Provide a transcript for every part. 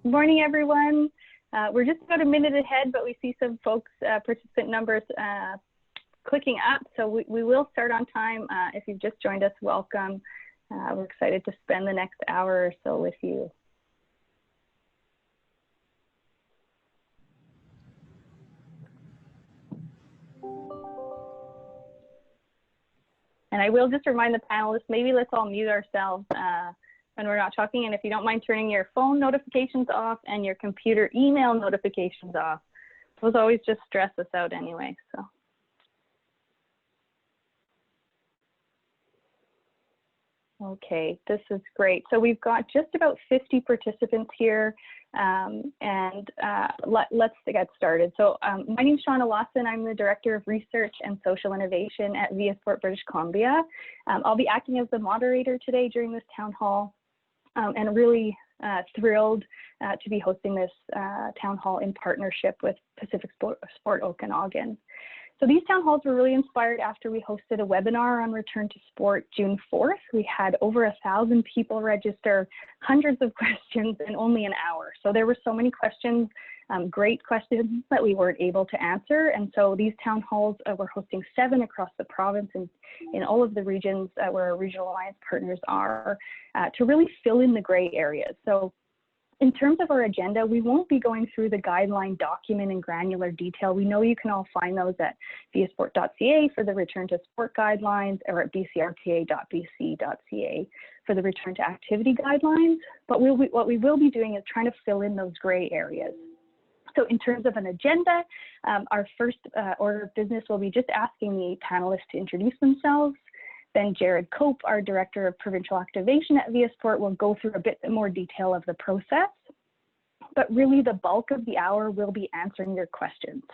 Morning, everyone. We're just about a minute ahead, but we see some folks, participant numbers clicking up, so we will start on time. If you've just joined us, welcome. We're excited to spend the next hour or so with you. And I will just remind the panelists, maybe let's all mute ourselves when we're not talking. And if you don't mind turning your phone notifications off and your computer email notifications off, those always just stress us out anyway, so. Okay, this is great. So we've got just about 50 participants here, let's get started. So my name is Shauna Lawson. I'm the Director of Research and Social Innovation at PacificSport, British Columbia. I'll be acting as the moderator today during this town hall, and really thrilled to be hosting this town hall in partnership with PacificSport Okanagan. So these town halls were really inspired after we hosted a webinar on return to sport June 4th. We had over 1,000 people register, hundreds of questions in only an hour. So there were so many questions, great questions that we weren't able to answer. And so these town halls, we're hosting 7 across the province and in all of the regions where our regional alliance partners are, to really fill in the gray areas. So in terms of our agenda, we won't be going through the guideline document in granular detail. We know you can all find those at viasport.ca for the return to sport guidelines, or at bcrta.bc.ca for the return to activity guidelines. But what we will be doing is trying to fill in those gray areas. So in terms of an agenda, our first order of business will be just asking the panelists to introduce themselves. Then Jared Cope, our Director of Provincial Activation at PacificSport, will go through a bit more detail of the process. But really the bulk of the hour will be answering your questions.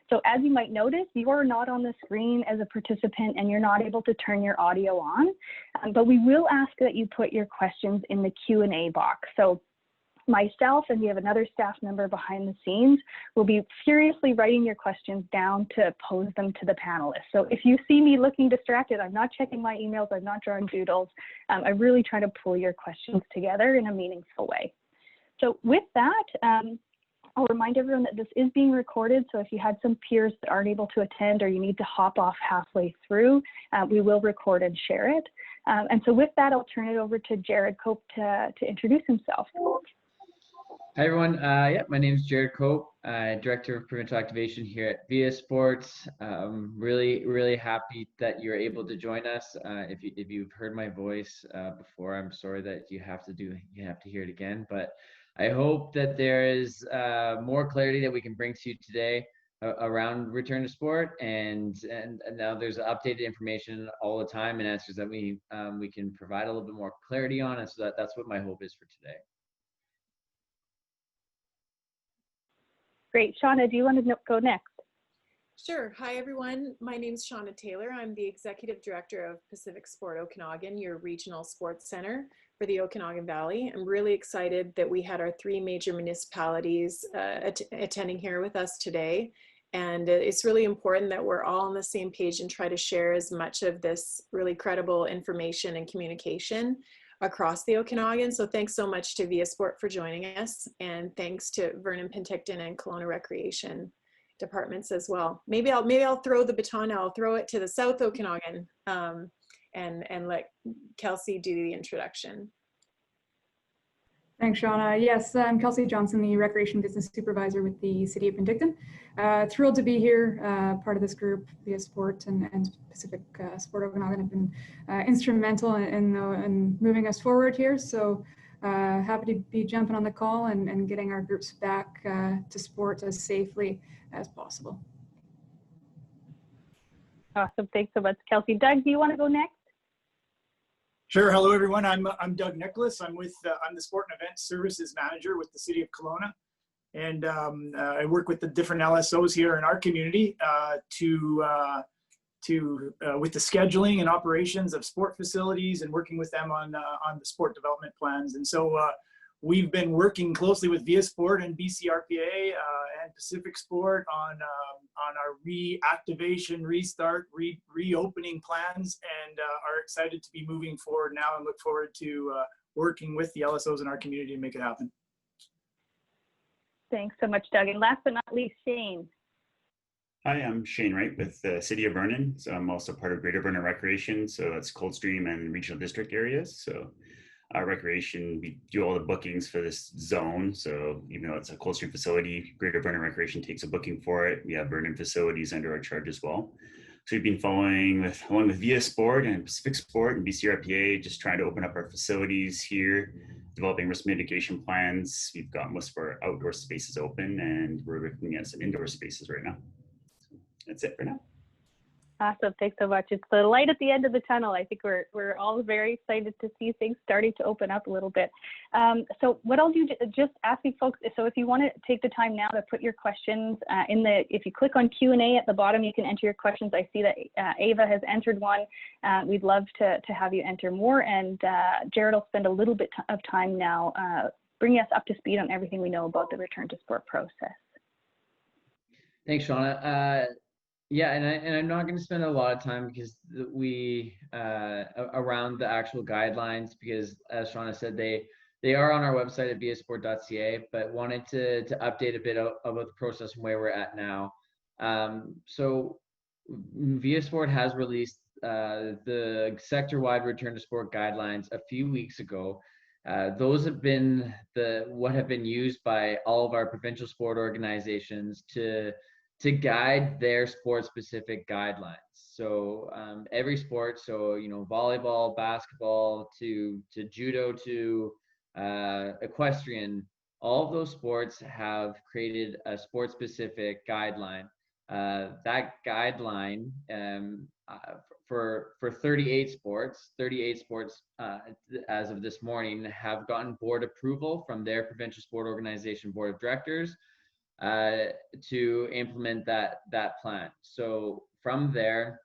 So as you might notice, you are not on the screen as a participant and you're not able to turn your audio on, but we will ask that you put your questions in the Q&A box. So myself, and we have another staff member behind the scenes, will be furiously writing your questions down to pose them to the panelists. So if you see me looking distracted, I'm not checking my emails, I'm not drawing doodles. I really try to pull your questions together in a meaningful way. So with that, I'll remind everyone that this is being recorded. So if you had some peers that aren't able to attend or you need to hop off halfway through, we will record and share it. And so with that, I'll turn it over to Jared Cope to introduce himself. Hi everyone, my name is Jared Cope, Director of Provincial Activation here at PacificSport. Really happy that you're able to join us. If you've heard my voice before, I'm sorry that you have to hear it again. But I hope that there is more clarity that we can bring to you today around return to sport, and now there's updated information all the time and answers that we can provide a little bit more clarity on, and so that's what my hope is for today. Great. Shauna, do you want to go next? Sure. Hi, everyone. My name is Shauna Taylor. I'm the Executive Director of PacificSport Okanagan, your regional sports center for the Okanagan Valley. I'm really excited that we had our 3 major municipalities attending here with us today. And it's really important that we're all on the same page and try to share as much of this really credible information and communication across the Okanagan. So thanks so much to PacificSport for joining us, and thanks to Vernon Penticton and Kelowna Recreation departments as well. Maybe I'll throw the baton now. I'll throw it to the South Okanagan and let Kelsey do the introduction. Thanks, Shauna. Yes, I'm Kelsey Johnson, the Recreation Business Supervisor with the City of Penticton. Thrilled to be here, part of this group. PacificSport and Pacific Sport Okanagan have been instrumental in moving us forward here. So happy to be jumping on the call and getting our groups back to sport as safely as possible. Awesome. Thanks so much, Kelsey. Doug, do you want to go next? Sure. Hello, everyone. I'm Doug Nicholas. I'm the Sport and Event Services Manager with the City of Kelowna, and I work with the different LSOs here in our community with the scheduling and operations of sport facilities and working with them on the sport development plans. And so we've been working closely with PacificSport and BCRPA and PacificSport on our reactivation, restart, reopening plans, and are excited to be moving forward now and look forward to working with the LSOs in our community to make it happen. Thanks so much, Doug. And last but not least, Shane. Hi, I'm Shane Wright with the City of Vernon. So I'm also part of Greater Vernon Recreation. So that's Coldstream and regional district areas. So recreation, we do all the bookings for this zone. So even though it's a Coldstream facility, Greater Vernon Recreation takes a booking for it. We have Vernon facilities under our charge as well. So we've been along with Via Sport and PacificSport and BCRPA, just trying to open up our facilities here, developing risk mitigation plans. We've got most of our outdoor spaces open, and we're looking at some indoor spaces right now. So that's it for now. Awesome, thanks so much. It's the light at the end of the tunnel. I think we're all very excited to see things starting to open up a little bit. So what I'll do, just asking folks, so if you want to take the time now to put your questions if you click on Q&A at the bottom, you can enter your questions. I see that Ava has entered one. We'd love to have you enter more, and Jared will spend a little bit of time now bringing us up to speed on everything we know about the return to sport process. Thanks, Shauna. Yeah, and I'm not going to spend a lot of time because we around the actual guidelines, because as Shauna said, they are on our website at viasport.ca, but wanted to update a bit about the process and where we're at now. So Via Sport has released the sector-wide return to sport guidelines a few weeks ago. Those have been what have been used by all of our provincial sport organizations to guide their sport-specific guidelines. So every sport, so volleyball, basketball, to judo, to equestrian, all of those sports have created a sport-specific guideline. That guideline for 38 sports as of this morning have gotten board approval from their provincial sport organization board of directors to implement that plan. So from there,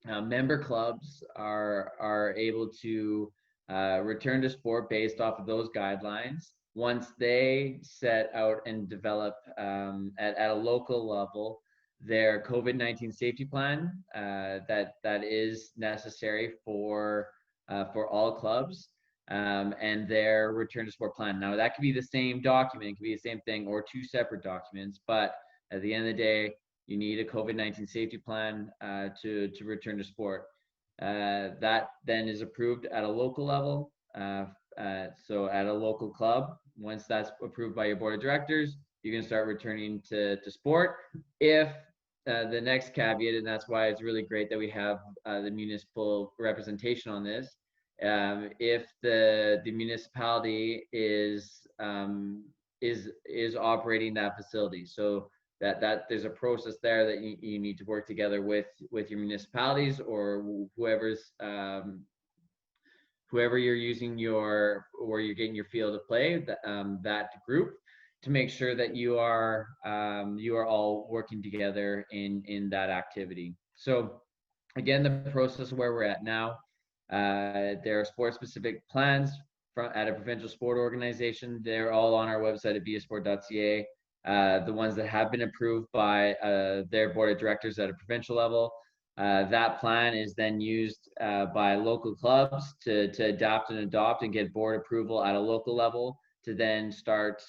member clubs are able to return to sport based off of those guidelines once they set out and develop at a local level their COVID-19 safety plan that is necessary for all clubs. And their return to sport plan. Now that could be the same document, it could be the same thing, or two separate documents, but at the end of the day, you need a COVID-19 safety plan to return to sport. That then is approved at a local level. So at a local club, once that's approved by your board of directors, you can start returning to sport. If the next caveat, and that's why it's really great that we have the municipal representation on this, if the municipality is operating that facility, so that there's a process there that you need to work together with your municipalities or whoever you're using you're getting your field of play, that group, to make sure that you are all working together in that activity. So again, the process where we're at now. There are sport-specific plans at a provincial sport organization. They're all on our website at viasport.ca. The ones that have been approved by their board of directors at a provincial level. That plan is then used by local clubs to adapt and adopt and get board approval at a local level to then start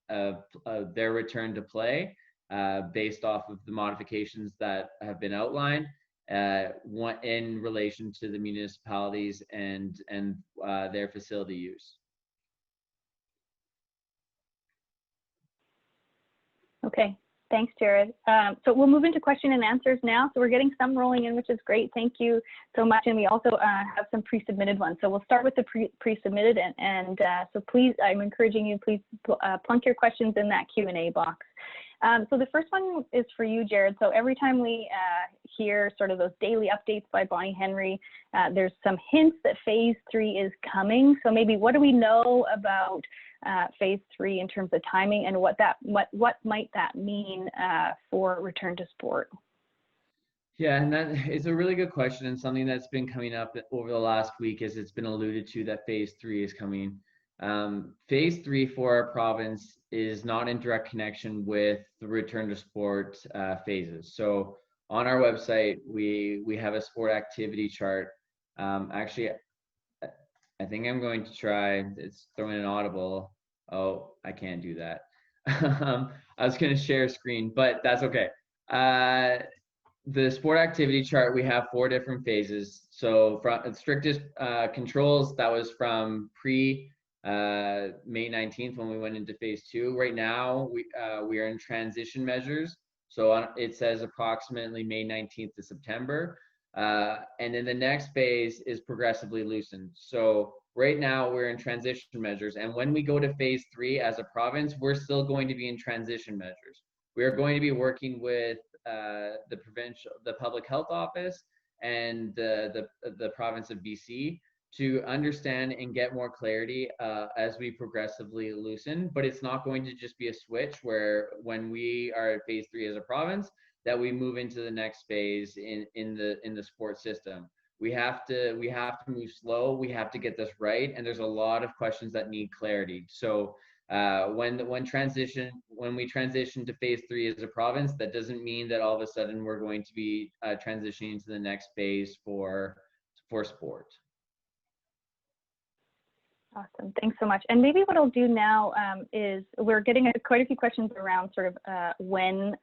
their return to play based off of the modifications that have been outlined. In relation to the municipalities and their facility use. Okay, thanks, Jared. So we'll move into question and answers now. So we're getting some rolling in, which is great. Thank you so much. And we also have some pre-submitted ones. So we'll start with the pre-submitted, and so please, I'm encouraging you, please plunk your questions in that Q&A box. So the first one is for you, Jared. So every time we hear sort of those daily updates by Bonnie Henry, there's some hints that phase 3 is coming. So maybe what do we know about phase 3 in terms of timing, and what might that mean for return to sport? Yeah, and that is a really good question, and something that's been coming up over the last week, as it's been alluded to that phase 3 is coming. Phase 3 for our province is not in direct connection with the return to sport phases. So on our website, we have a sport activity chart. Actually, I think I'm going to try, it's throwing an audible. Oh, I can't do that. I was going to share screen, but that's okay. The sport activity chart, we have 4 different phases. So from strictest controls, that was from pre May 19th when we went into phase 2. Right now, we are in transition measures. So it says approximately May 19th to September. And then the next phase is progressively loosened. So right now we're in transition measures. And when we go to phase 3 as a province, we're still going to be in transition measures. We are going to be working with the public health office and the province of BC to understand and get more clarity as we progressively loosen. But it's not going to just be a switch where when we are at phase 3 as a province, that we move into the next phase in the sports system. We have to move slow. We have to get this right, and there's a lot of questions that need clarity. So when we transition to phase 3 as a province, that doesn't mean that all of a sudden we're going to be transitioning to the next phase for sport. Awesome, thanks so much. And maybe what I'll do now is we're getting quite a few questions around sort of when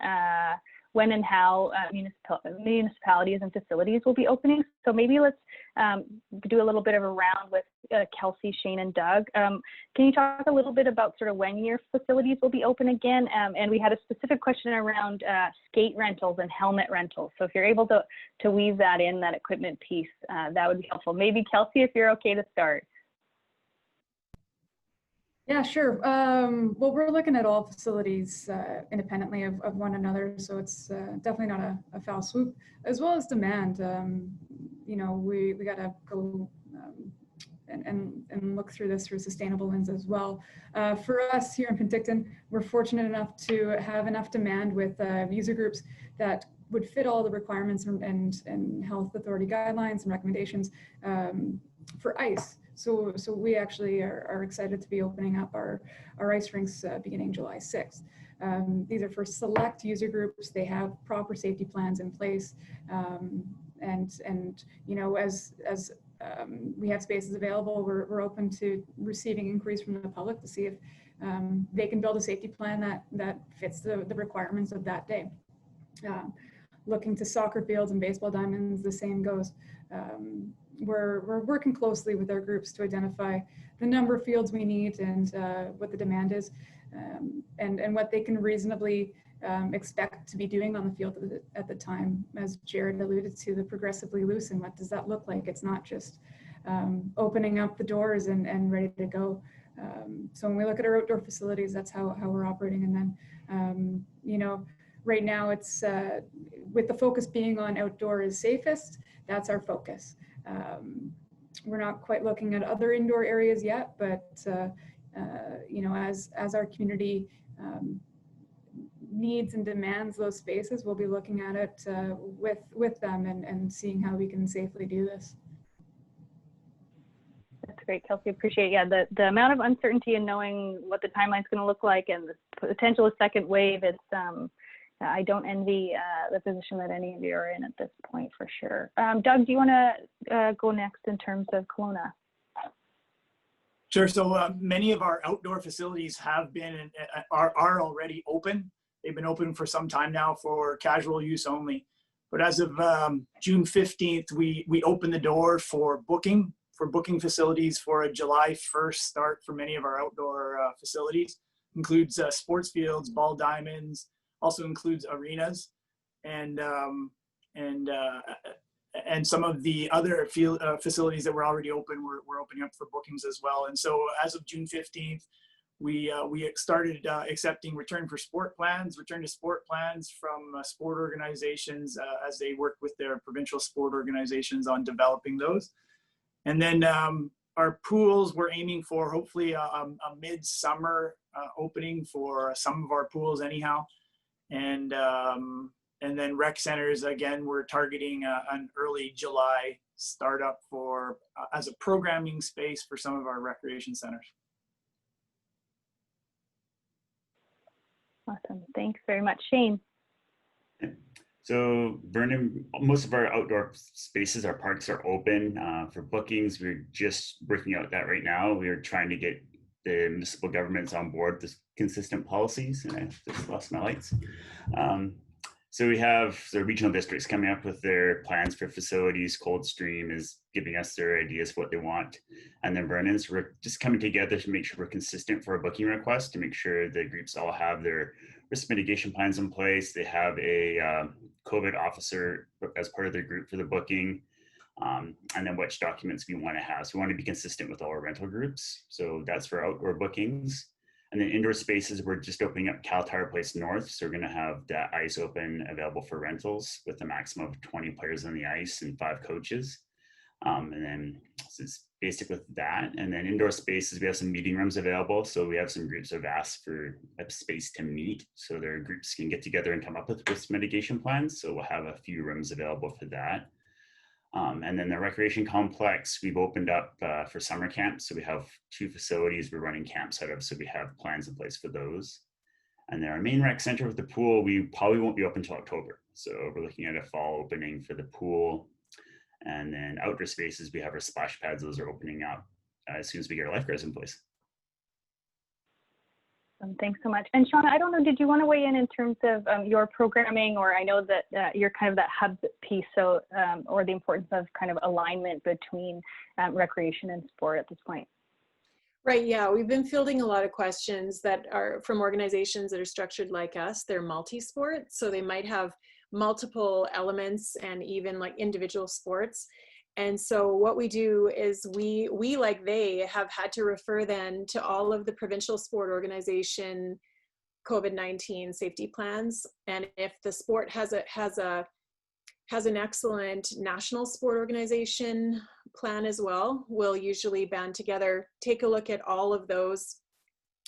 and how municipalities and facilities will be opening. So maybe let's do a little bit of a round with Kelsey, Shane, and Doug. Can you talk a little bit about sort of when your facilities will be open again? And we had a specific question around skate rentals and helmet rentals. So if you're able to weave that in, that equipment piece, that would be helpful. Maybe Kelsey, if you're okay to start. Yeah, sure. Well, we're looking at all facilities independently of one another, so it's definitely not a foul swoop, as well as demand. You know, we got to go and look through this through a sustainable lens as well. For us here in Penticton, we're fortunate enough to have enough demand with user groups that would fit all the requirements and health authority guidelines and recommendations for ice. So we actually are excited to be opening up our ice rinks beginning July 6th. These are for select user groups. They have proper safety plans in place. And you know, as we have spaces available, we're open to receiving inquiries from the public to see if they can build a safety plan that fits the requirements of that day. Looking to soccer fields and baseball diamonds, the same goes. We're working closely with our groups to identify the number of fields we need and what the demand is, and what they can reasonably expect to be doing on the field at the time. As Jared alluded to, the progressively loosen, what does that look like? It's not just opening up the doors and ready to go. So when we look at our outdoor facilities, that's how we're operating. And then, you know, right now it's with the focus being on outdoor is safest, that's our focus. We're not quite looking at other indoor areas yet, but you know, as our community needs and demands those spaces, we'll be looking at it with them and seeing how we can safely do this. That's great, Kelsey. Appreciate it. Yeah, the amount of uncertainty in knowing what the timeline's going to look like and the potential of second wave, it's I don't envy the position that any of you are in at this point, for sure. Doug, do you want to go next in terms of Kelowna? Sure. So many of our outdoor facilities have been are already open. They've been open for some time now for casual use only. But as of June 15th, we opened the door for booking facilities for a July 1st start for many of our outdoor facilities. Includes sports fields, ball diamonds, also includes arenas, and some of the other field facilities that were already open, we're opening up for bookings as well. And so as of June 15th, we started accepting return to sport plans from sport organizations as they work with their provincial sport organizations on developing those. And then our pools, we're aiming for hopefully a mid-summer opening for some of our pools anyhow. And then rec centers, again, we're targeting an early July startup for as a programming space for some of our recreation centers. Awesome, thanks very much. Shane. So Vernon, most of our outdoor spaces, our parks are open for bookings. We're just working out that right now. We're trying to get the municipal government's on board with consistent policies. And I just lost my lights. So we have the regional districts coming up with their plans for facilities. Coldstream is giving us their ideas for what they want. And then Vernon's, we're just coming together to make sure we're consistent for a booking request, to make sure the groups all have their risk mitigation plans in place. They have a COVID officer as part of their group for the booking. And then which documents we want to have. So we want to be consistent with all our rental groups. So that's for outdoor bookings. And then indoor spaces, we're just opening up Cal Tower Place North. So we're going to have that ice open available for rentals with a maximum of 20 players on the ice and 5 coaches. And then so it's basic with that. And then indoor spaces, we have some meeting rooms available. So we have some groups that have asked for a space to meet. So their groups can get together and come up with risk mitigation plans. So we'll have a few rooms available for that. And then the recreation complex, we've opened up for summer camps. So we have 2 facilities we're running camps out of. So we have plans in place for those. And then our main rec center with the pool, we probably won't be open until October. So we're looking at a fall opening for the pool. And then outdoor spaces, we have our splash pads. Those are opening up as soon as we get our lifeguards in place. Thanks so much. And Shauna, I don't know, did you want to weigh in terms of your programming, or I know that you're kind of that hub piece, so or the importance of kind of alignment between recreation and sport at this point? Right, yeah, we've been fielding a lot of questions that are from organizations that are structured like us. They're multi-sport, so they might have multiple elements and even like individual sports. And so what we do is we like they have had to refer then to all of the provincial sport organization COVID-19 safety plans. And if the sport has an excellent national sport organization plan as well, we'll usually band together, take a look at all of those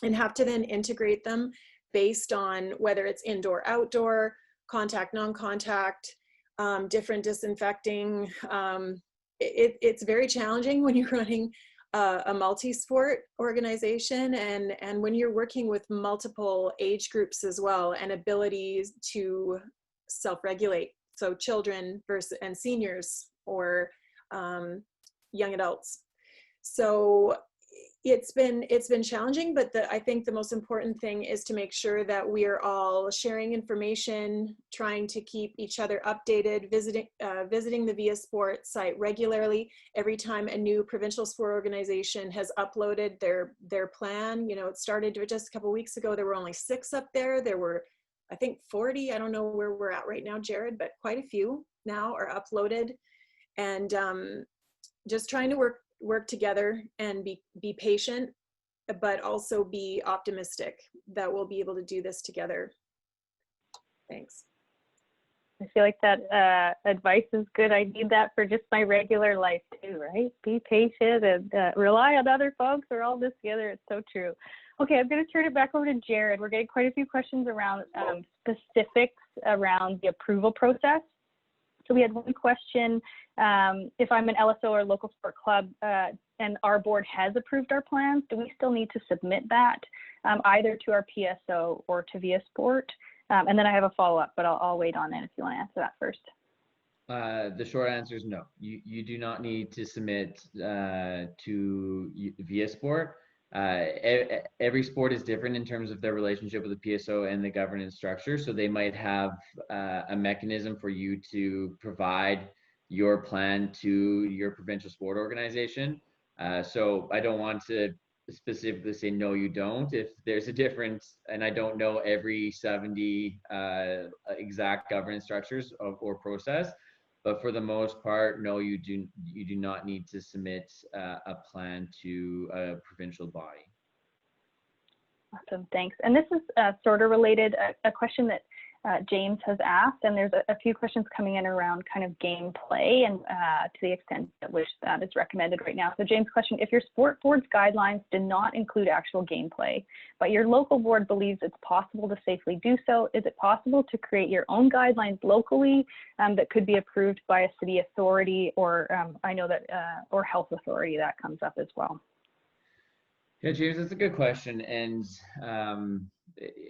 and have to then integrate them based on whether it's indoor, outdoor, contact, non-contact, different disinfecting. It's very challenging when you're running a multi-sport organization and when you're working with multiple age groups as well and abilities to self-regulate. So children versus and seniors or young adults. So it's been challenging, but I think the most important thing is to make sure that we are all sharing information, trying to keep each other updated, visiting the VIA Sport site regularly. Every time a new provincial sport organization has uploaded their plan, you know, it started just a couple of weeks ago. There were only 6 up there. There were, I think, 40. I don't know where we're at right now, Jared, but quite a few now are uploaded, and just trying to work together and be patient, but also be optimistic that we'll be able to do this together. Thanks. I feel like that advice is good. I need that for just my regular life too, right? Be patient and rely on other folks. We're all this together. It's so true. Okay, I'm going to turn it back over to Jared. We're getting quite a few questions around specifics around the approval process. So we had one question, if I'm an LSO or local sport club and our board has approved our plans, do we still need to submit that either to our PSO or to VIA Sport? And then I have a follow-up, but I'll wait on it if you want to answer that first. The short answer is no. You do not need to submit to VIA Sport. Every sport is different in terms of their relationship with the PSO and the governance structure. So they might have a mechanism for you to provide your plan to your provincial sport organization. So I don't want to specifically say no, you don't. If there's a difference, and I don't know every 70 exact governance structures or process, but for the most part, no, you do not need to submit a plan to a provincial body. Awesome, thanks. And this is sort of related, a question that James has asked, and there's a few questions coming in around kind of gameplay and to the extent at which that is recommended right now. So James' question, if your sport board's guidelines did not include actual gameplay, but your local board believes it's possible to safely do so, is it possible to create your own guidelines locally that could be approved by a city authority or I know that, or health authority? That comes up as well. Yeah, James, that's a good question. And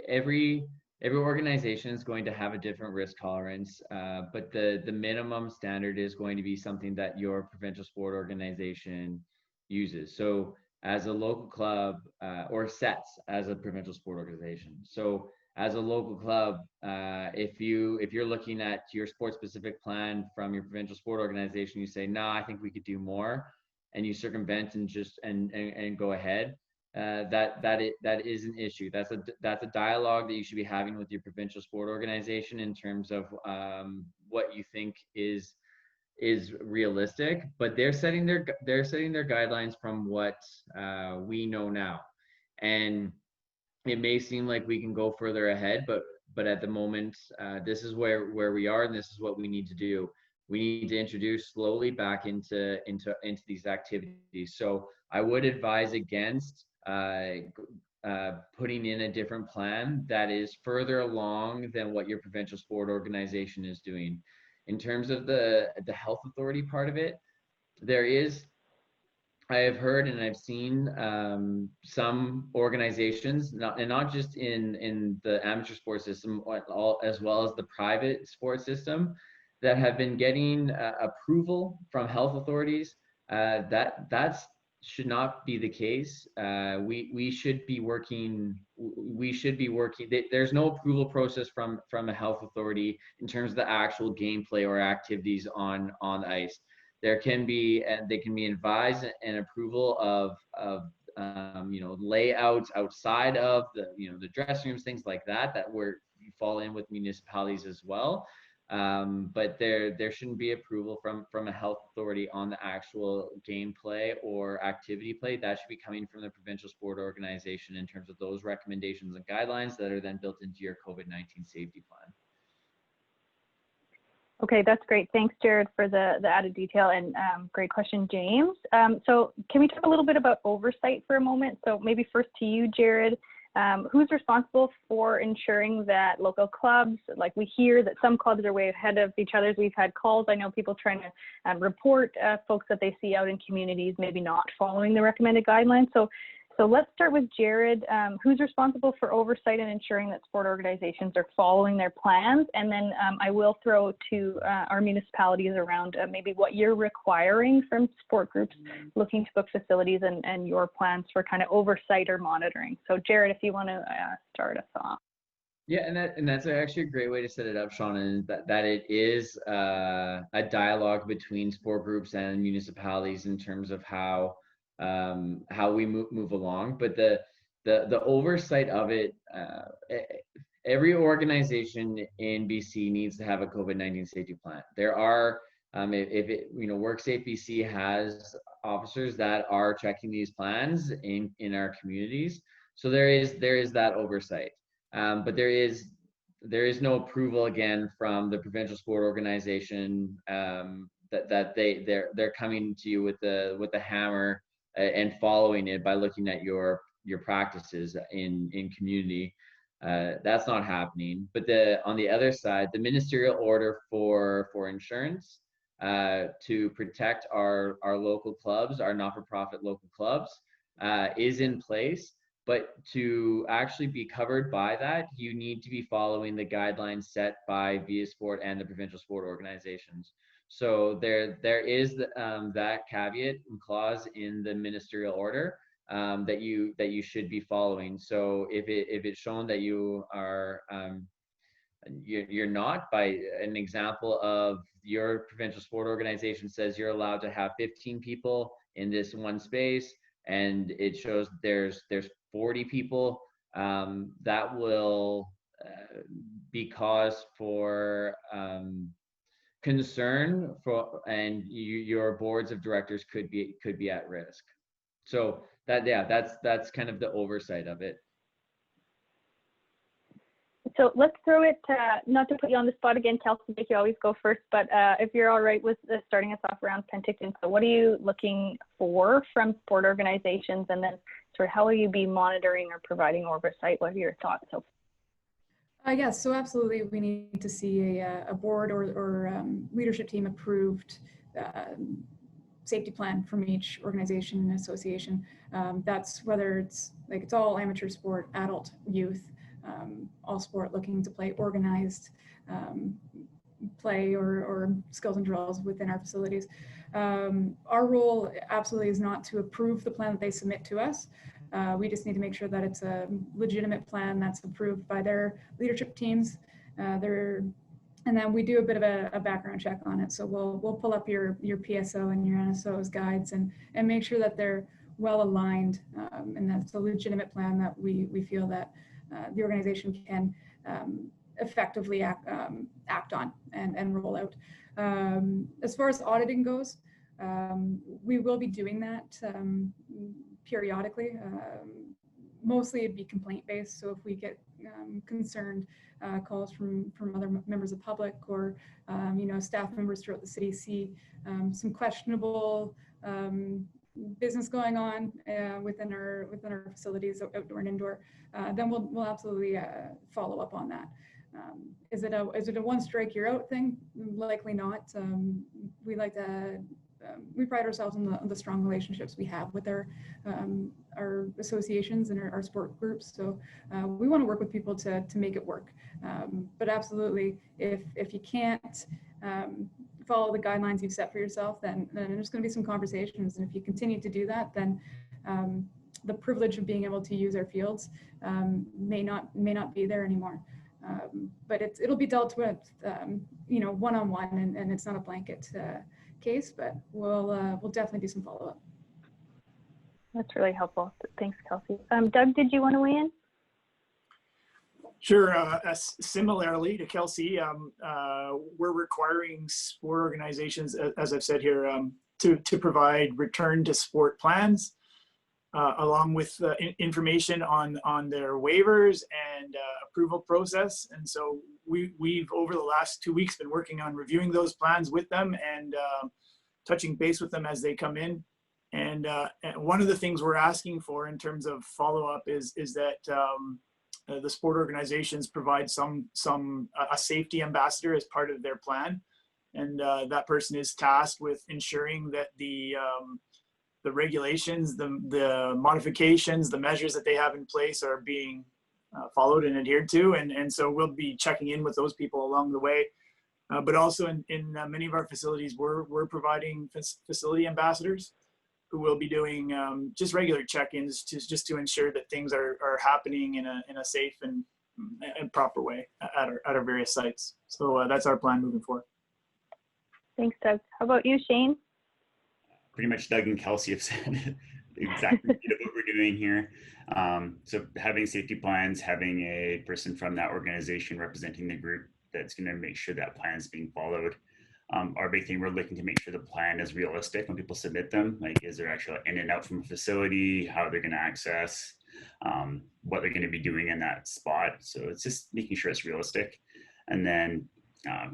every organization is going to have a different risk tolerance, but the minimum standard is going to be something that your provincial sport organization uses. So as a local club, or sets as a provincial sport organization. So as a local club, if you're looking at your sport specific plan from your provincial sport organization, you say, nah, I think we could do more, and you circumvent and just and go ahead, that is an issue. That's a dialogue that you should be having with your provincial sport organization in terms of what you think is realistic. But they're setting their guidelines from what we know now, and it may seem like we can go further ahead, but at the moment, this is where we are, and this is what we need to do. We need to introduce slowly back into these activities. So I would advise against putting in a different plan that is further along than what your provincial sport organization is doing. In terms of the health authority part of it, I have heard and I've seen some organizations, not just in the amateur sports system, as well as the private sports system, that have been getting approval from health authorities. That should not be the case. We should be working. There's no approval process from a health authority in terms of the actual gameplay or activities on ice. There can be, and they can be advised and approval of layouts outside of the dressing rooms, things like that where you fall in with municipalities as well. But there shouldn't be approval from a health authority on the actual gameplay or activity play. That should be coming from the provincial sport organization in terms of those recommendations and guidelines that are then built into your COVID-19 safety plan. Okay, that's great. Thanks, Jared, for the added detail, and great question, James. So can we talk a little bit about oversight for a moment? So maybe first to you, Jared, who's responsible for ensuring that local clubs, like we hear that some clubs are way ahead of each other. We've had calls, I know people trying to report folks that they see out in communities maybe not following the recommended guidelines. So let's start with Jared. Who's responsible for oversight and ensuring that sport organizations are following their plans? And then I will throw to our municipalities around maybe what you're requiring from sport groups looking to book facilities and your plans for kind of oversight or monitoring. So Jared, if you want to start us off. Yeah, and that's actually a great way to set it up, Shauna, that it is a dialogue between sport groups and municipalities in terms of how we move along. But the oversight of it, every organization in BC needs to have a COVID-19 safety plan. There are, WorkSafe BC has officers that are checking these plans in our communities. So there is that oversight, but there is no approval again from the provincial sport organization that they're coming to you with the hammer and following it by looking at your practices in community. That's not happening. But on the other side, the ministerial order for insurance to protect our local clubs, our not-for-profit local clubs, is in place. But to actually be covered by that, you need to be following the guidelines set by Via Sport and the provincial sport organizations. So there is that caveat and clause in the ministerial order that you should be following. So if it's shown that you are you're not, by an example of your provincial sport organization says you're allowed to have 15 people in this one space, and it shows there's 40 people, that will be cause for concern and your boards of directors could be at risk. So that's kind of the oversight of it. So let's throw it, not to put you on the spot again, Kelsey, you always go first, but if you're all right with starting us off around Penticton. So what are you looking for from sport organizations, and then sort of how will you be monitoring or providing oversight? What are your thoughts? Yes, so absolutely we need to see a board or leadership team approved safety plan from each organization and association. That's whether it's all amateur sport, adult, youth, all sport looking to play organized play or skills and drills within our facilities. Our role absolutely is not to approve the plan that they submit to us. We just need to make sure that it's a legitimate plan that's approved by their leadership teams. And then we do a bit of a background check on it. So we'll pull up your PSO and your NSO's guides and make sure that they're well aligned, and that's a legitimate plan that we feel that the organization can effectively act on and roll out. As far as auditing goes, we will be doing that periodically. Mostly it'd be complaint based. So if we get concerned calls from other members of public or staff members throughout the city see some questionable business going on within our facilities, outdoor and indoor, then we'll absolutely follow up on that. Is it a one strike you're out thing? Likely not. We pride ourselves on the strong relationships we have with our associations and our sport groups. So we want to work with people to make it work. But absolutely, if you can't follow the guidelines you've set for yourself, then there's going to be some conversations. And if you continue to do that, then the privilege of being able to use our fields may not be there anymore. But it'll be dealt with, one-on-one, and it's not a blanket case, but we'll definitely do some follow-up. That's really helpful. Thanks, Kelsey. Doug, did you want to weigh in? Sure. Similarly to Kelsey, we're requiring sport organizations, as I've said here, to provide return to sport plans, along with information on their waivers and approval process. And so we've over the last 2 weeks been working on reviewing those plans with them and touching base with them as they come in. And one of the things we're asking for in terms of follow-up is that the sport organizations provide a safety ambassador as part of their plan, and that person is tasked with ensuring that the regulations, the modifications, the measures that they have in place are being followed and adhered to, and so we'll be checking in with those people along the way. But also in many of our facilities, we're providing facility ambassadors who will be doing just regular check-ins just to ensure that things are happening in a safe and proper way at our various sites. So that's our plan moving forward. Thanks, Doug. How about you, Shane? Pretty much Doug and Kelsey have said exactly what we're doing here. So having safety plans, having a person from that organization representing the group that's going to make sure that plan is being followed. Our big thing, we're looking to make sure the plan is realistic when people submit them. Like, is there actually in and out from a facility, how they're going to access, what they're going to be doing in that spot. So it's just making sure it's realistic. And then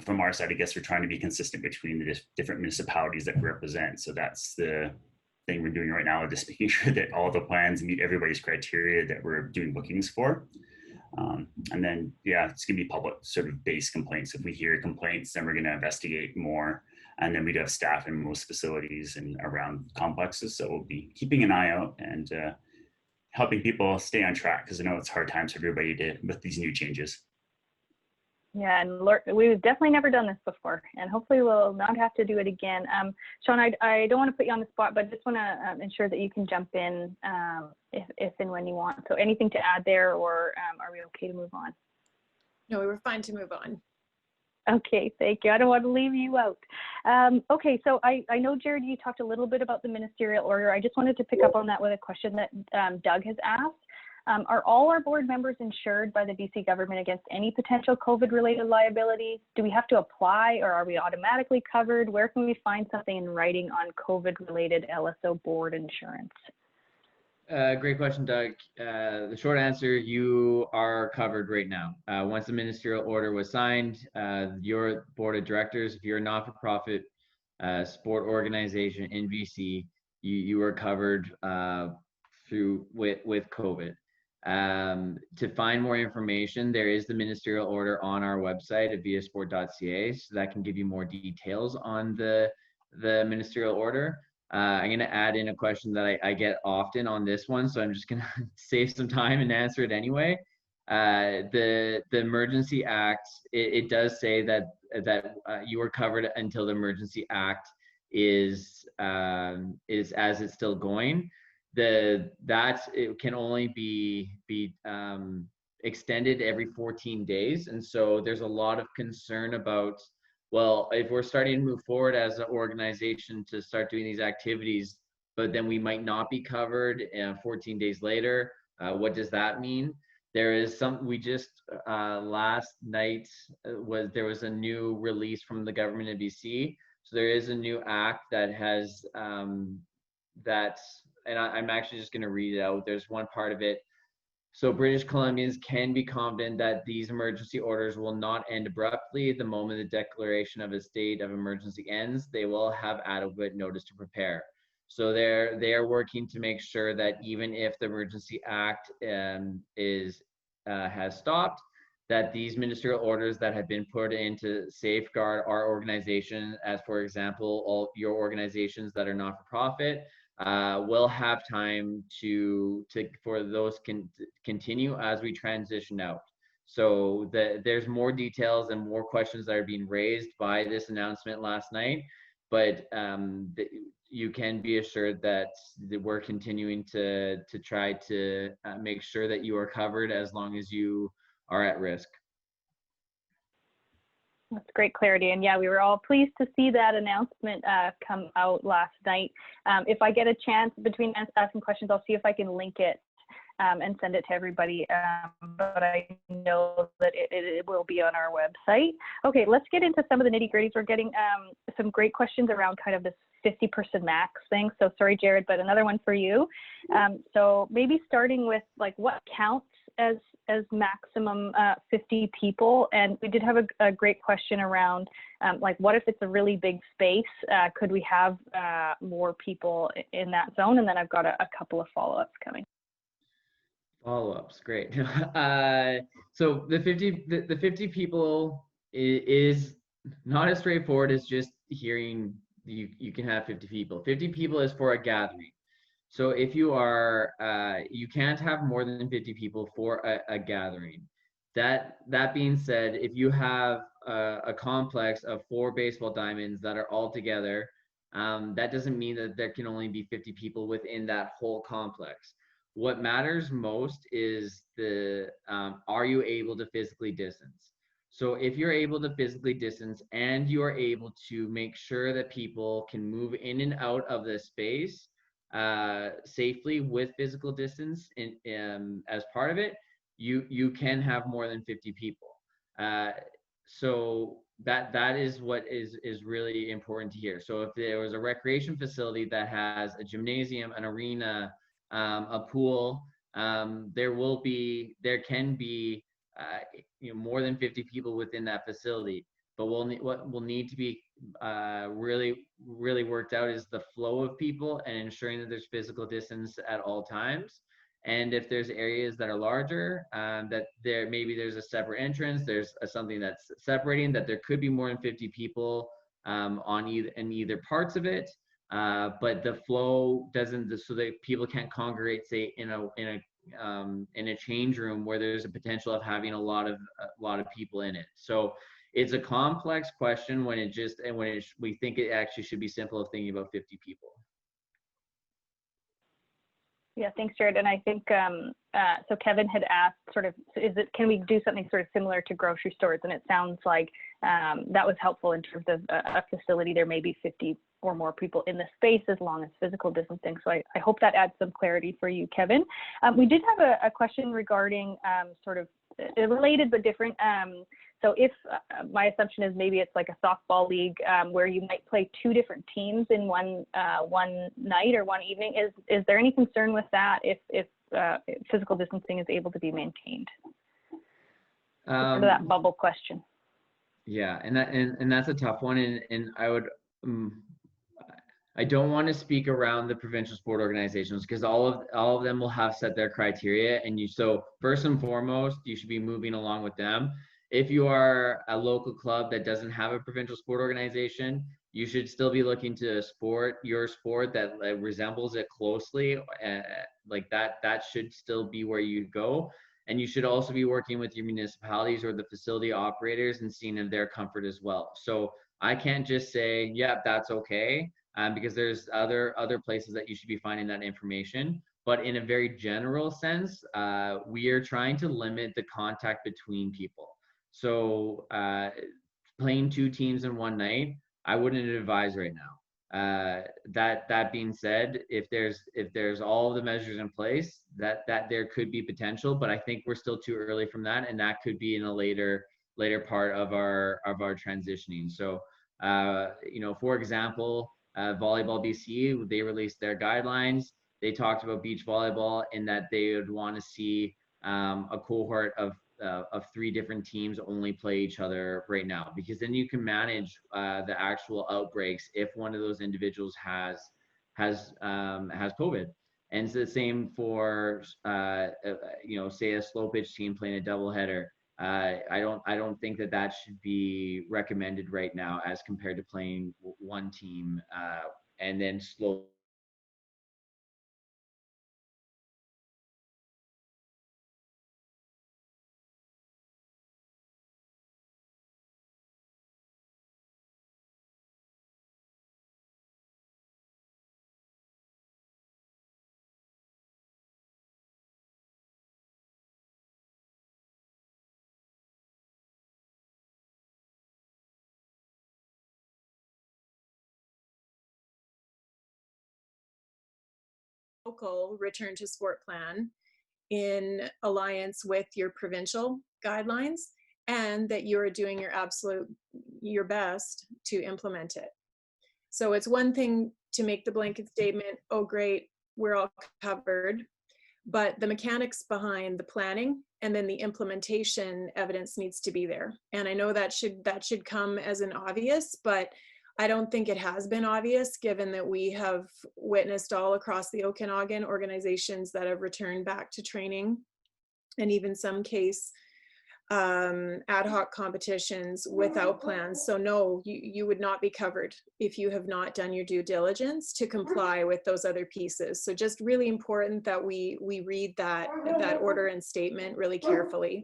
from our side, I guess we're trying to be consistent between the different municipalities that we represent. So that's the thing we're doing right now, just making sure that all the plans meet everybody's criteria that we're doing bookings for. And then, yeah, it's going to be public sort of base complaints. If we hear complaints, then we're going to investigate more. And then we do have staff in most facilities and around complexes. So we'll be keeping an eye out and helping people stay on track, because I know it's hard times for everybody with these new changes. Yeah, and we've definitely never done this before, and hopefully we'll not have to do it again. Shauna, I don't want to put you on the spot, but just want to ensure that you can jump in if and when you want. So anything to add there, or are we okay to move on? No, we were fine to move on. Okay, thank you. I don't want to leave you out. Okay, so I know, Jared, you talked a little bit about the ministerial order. I just wanted to pick up on that with a question that Doug has asked. Are all our board members insured by the BC government against any potential COVID-related liability? Do we have to apply, or are we automatically covered? Where can we find something in writing on COVID-related LSO board insurance? Great question, Doug. The short answer, you are covered right now. Once the ministerial order was signed, your board of directors, if you're a not-for-profit sport organization in BC, you are covered with COVID. To find more information, there is the ministerial order on our website at viasport.ca, so that can give you more details on the ministerial order. I'm going to add in a question that I get often on this one, so I'm just going to save some time and answer it anyway. The Emergency Act, it does say that you are covered until the Emergency Act is as it's still going, it can only be extended every 14 days. And so there's a lot of concern about, well, if we're starting to move forward as an organization to start doing these activities, but then we might not be covered 14 days later, what does that mean? There is we just last night there was a new release from the government of BC. So there is a new act that has and I'm actually just going to read it out. There's one part of it. So British Columbians can be confident that these emergency orders will not end abruptly the moment the declaration of a state of emergency ends. They will have adequate notice to prepare. So they're working to make sure that even if the Emergency Act has stopped, that these ministerial orders that have been put in to safeguard our organization, as for example, all your organizations that are not for profit, will have time for those can continue as we transition out. So there's more details and more questions that are being raised by this announcement last night, but you can be assured that we're continuing to try to make sure that you are covered as long as you are at risk. That's great clarity. And yeah, we were all pleased to see that announcement come out last night. If I get a chance between asking questions, I'll see if I can link it and send it to everybody. But I know that it will be on our website. Okay, let's get into some of the nitty gritties. We're getting some great questions around kind of this 50-person max thing. So sorry, Jared, but another one for you. So maybe starting with like what counts as maximum 50 people. And we did have a great question around like, what if it's a really big space? Could we have more people in that zone? And then I've got a couple of follow-ups coming. Follow-ups, great. So the 50 people is not as straightforward as just hearing you can have 50 people. 50 people is for a gathering. So if you are, you can't have more than 50 people for a gathering. That being said, if you have a complex of 4 baseball diamonds that are all together, that doesn't mean that there can only be 50 people within that whole complex. What matters most is are you able to physically distance? So if you're able to physically distance and you are able to make sure that people can move in and out of the space safely with physical distance as part of it, you can have more than 50 people. So that is what is really important to hear. So if there was a recreation facility that has a gymnasium, an arena, a pool, there can be more than 50 people within that facility. But what will need to be really worked out is the flow of people and ensuring that there's physical distance at all times. And if there's areas that are larger, that there's a separate entrance, there's something that's separating, that there could be more than 50 people in either parts of it. But the flow doesn't, so that people can't congregate, say, in a change room where there's a potential of having a lot of people in it. So it's a complex question we think it actually should be simple of thinking about 50 people. Yeah, thanks, Jared. And I think, so Kevin had asked can we do something sort of similar to grocery stores? And it sounds like that was helpful in terms of a facility. There may be 50 or more people in the space as long as physical distancing. So I hope that adds some clarity for you, Kevin. We did have a question regarding sort of related but different. So if my assumption is maybe it's like a softball league where you might play 2 different teams in one night or one evening, is there any concern with that if physical distancing is able to be maintained? Sort of that bubble question. Yeah, and that's a tough one, and I don't want to speak around the provincial sport organizations because all of them will have set their criteria, and so first and foremost, you should be moving along with them. If you are a local club that doesn't have a provincial sport organization, you should still be looking to your sport that resembles it closely. Like that should still be where you go. And you should also be working with your municipalities or the facility operators and seeing their comfort as well. So I can't just say, yeah, that's okay. because there's other places that you should be finding that information. But in a very general sense, we are trying to limit the contact between people. So playing 2 teams in one night, I wouldn't advise right now. That being said, if there's all the measures in place, that there could be potential, but I think we're still too early from that, and that could be in a later part of our transitioning. So for example, Volleyball BC, they released their guidelines. They talked about beach volleyball and that they would want to see a cohort of 3 different teams only play each other right now, because then you can manage the actual outbreaks if one of those individuals has COVID. And it's the same for say a slow pitch team playing a doubleheader. I don't think that should be recommended right now as compared to playing one team and then slow. Local return to sport plan in alliance with your provincial guidelines, and that you're doing your best to implement it. So it's one thing to make the blanket statement, oh great, we're all covered, but the mechanics behind the planning and then the implementation evidence needs to be there. And I know that should come as an obvious, but I don't think it has been obvious, given that we have witnessed all across the Okanagan organizations that have returned back to training, and even some case ad hoc competitions without plans. So no, you would not be covered if you have not done your due diligence to comply with those other pieces. So just really important that we read that order and statement really carefully.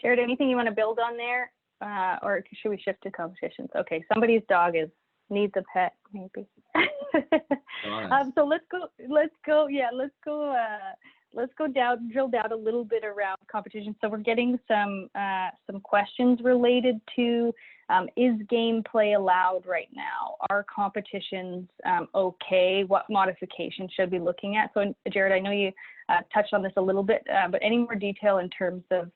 Jared, anything you want to build on there? Or should we shift to competitions? Okay, somebody's dog needs a pet, maybe. So let's go drill down a little bit around competition. So we're getting some questions related to is gameplay allowed right now? Are competitions okay? What modifications should we be looking at? So Jared, I know you touched on this a little bit, but any more detail in terms of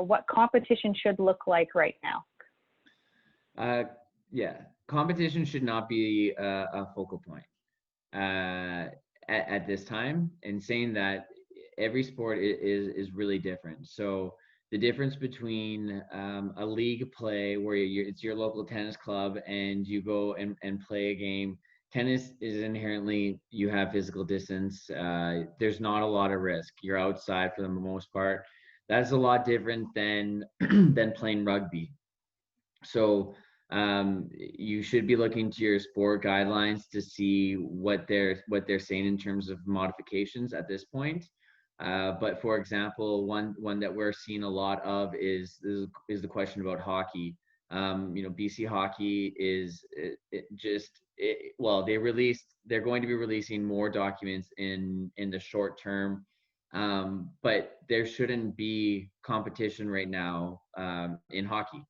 what competition should look like right now? Yeah, competition should not be a focal point at this time. And saying that, every sport is really different. So the difference between a league play where it's your local tennis club and you go and play a game. Tennis is inherently, you have physical distance. There's not a lot of risk. You're outside for the most part. That's a lot different than playing rugby. So you should be looking to your sport guidelines to see what they're saying in terms of modifications at this point. But for example, one that we're seeing a lot of is the question about hockey. BC hockey they're going to be releasing more documents in the short term, but there shouldn't be competition right now in hockey.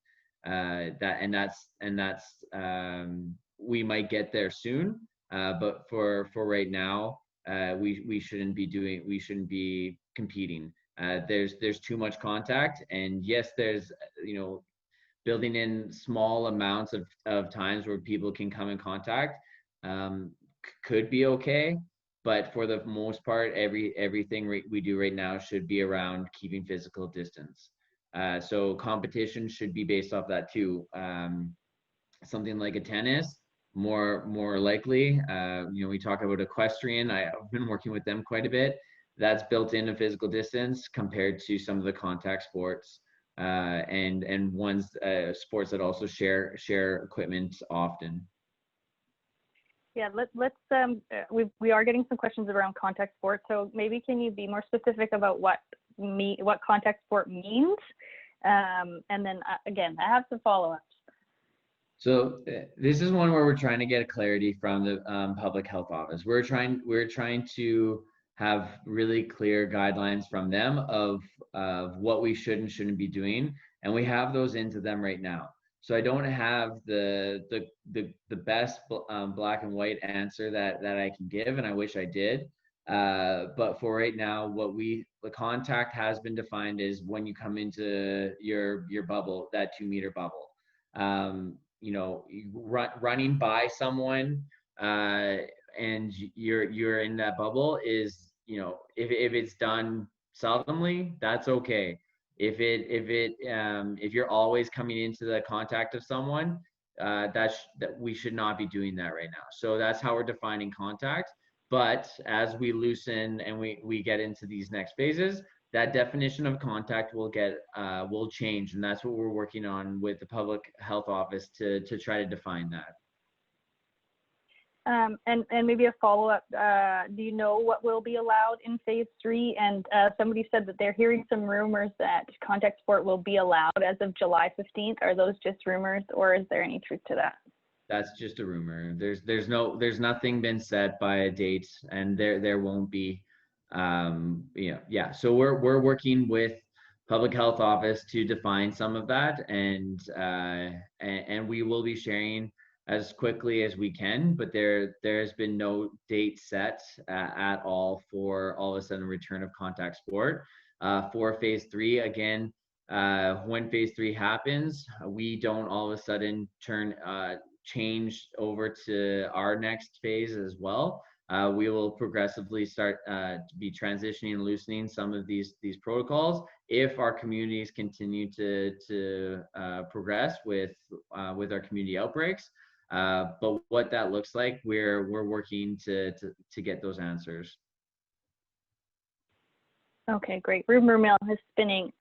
We might get there soon, but for right now, we shouldn't be competing. There's too much contact, and yes, there's building in small amounts of times where people can come in contact could be okay, but for the most part, everything we do right now should be around keeping physical distance. So competition should be based off that too. Something like a tennis, more likely. We talk about equestrian. I've been working with them quite a bit. That's built in a physical distance compared to some of the contact sports and ones sports that also share equipment often. Yeah, we are getting some questions around contact sport. So maybe can you be more specific about what contact sport means? And then again, I have some follow-ups. So this is one where we're trying to get clarity from the public health office. We're trying to have really clear guidelines from them of what we should and shouldn't be doing, and we have those into them right now. So I don't have the best black and white answer that I can give, and I wish I did. But for right now, the contact has been defined as when you come into your bubble, that 2-meter bubble. You know, running by someone and you're in that bubble is, you know, if it's done seldomly, that's okay. If you're always coming into the contact of someone, that we should not be doing that right now. So that's how we're defining contact. But as we loosen and we get into these next phases, that definition of contact will change, and that's what we're working on with the public health office to try to define that. And maybe a follow-up, do you know what will be allowed in phase 3? And somebody said that they're hearing some rumors that contact sport will be allowed as of July 15th. Are those just rumors, or is there any truth to that? That's just a rumor. There's nothing been set by a date, and there won't be. Yeah. So we're working with public health office to define some of that, and we will be sharing as quickly as we can. But there's been no date set at all for all of a sudden return of contact sport for phase 3. Again, when phase 3 happens, we don't all of a sudden change over to our next phase as well. We will progressively start to be transitioning and loosening some of these protocols if our communities continue to progress with our community outbreaks. But what that looks like, we're working to get those answers. Okay, great. Rumor mill is spinning.